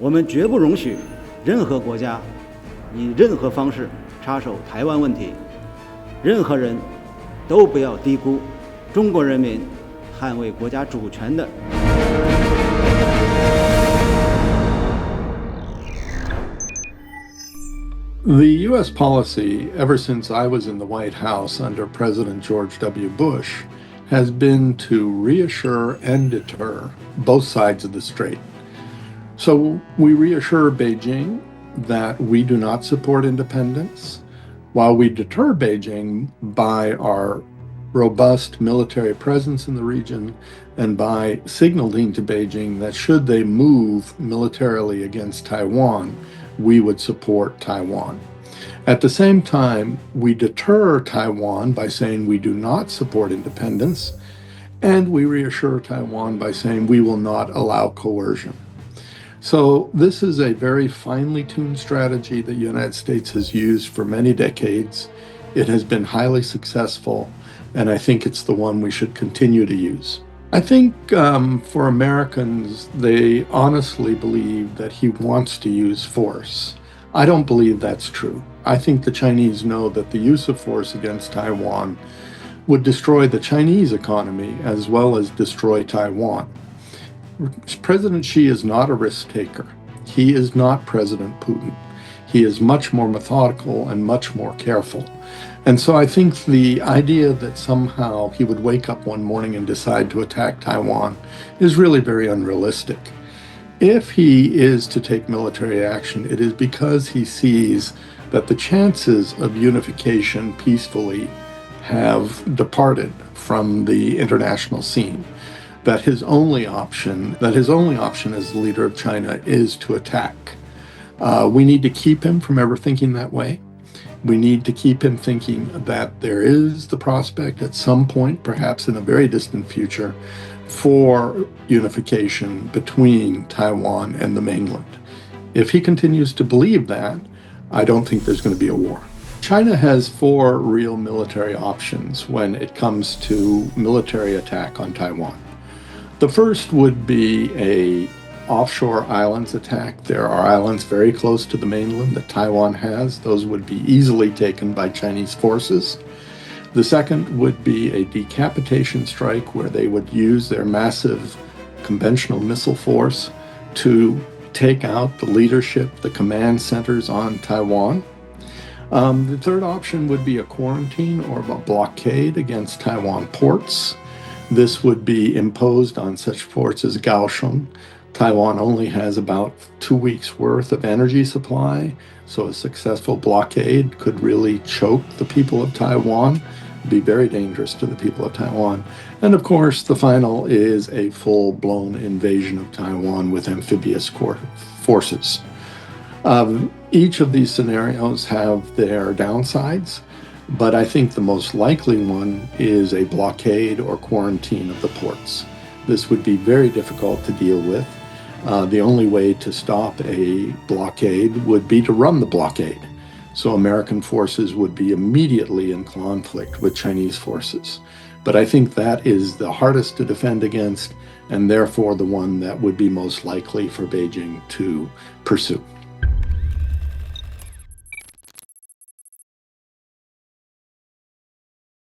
我们绝不容许任何国家以任何方式插手台湾问题，任何人都不要低估中国人民捍卫国家主权的。The U.S. policy, ever since I was in the White House under President George W. Bush, has been to reassure and deter both sides of the strait. So we reassure Beijing that we do not support independence, while we deter Beijing by our robust military presence in the region and by signaling to Beijing that should they move militarily against Taiwan, we would support Taiwan. At the same time, we deter Taiwan by saying we do not support independence, and we reassure Taiwan by saying we will not allow coercion. So this is a very finely tuned strategy that the United States has used for many decades. It has been highly successful, and I think it's the one we should continue to use. I think for Americans, they honestly believe that he wants to use force. I don't believe that's true. I think the Chinese know that the use of force against Taiwan would destroy the Chinese economy as well as destroy Taiwan. President Xi is not a risk taker. He is not President Putin. He is much more methodical and much more careful. And so I think the idea that somehow he would wake up one morning and decide to attack Taiwan is really very unrealistic. If he is to take military action, it is because he sees that the chances of unification peacefully have departed from the international scene. That his only option as the leader of China is to attack. We need to keep him from ever thinking that way. We need to keep him thinking that there is the prospect at some point, perhaps in a very distant future, for unification between Taiwan and the mainland. If he continues to believe that, I don't think there's going to be a war. China has 4 real military options when it comes to military attack on Taiwan. The first would be a offshore islands attack. There are islands very close to the mainland that Taiwan has. Those would be easily taken by Chinese forces. The second would be a decapitation strike where they would use their massive conventional missile force to take out the leadership, the command centers on Taiwan. The third option would be a quarantine or a blockade against Taiwan ports. This would be imposed on such ports as Kaohsiung. Taiwan only has about 2 weeks worth of energy supply, so a successful blockade could really choke the people of Taiwan, be very dangerous to the people of Taiwan. And of course, the final is a full-blown invasion of Taiwan with amphibious forces. Each of these scenarios have their downsides, but I think the most likely one is a blockade or quarantine of the ports. This would be very difficult to deal with. The only way to stop a blockade would be to run the blockade. So American forces would be immediately in conflict with Chinese forces. But I think that is the hardest to defend against, and therefore the one that would be most likely for Beijing to pursue.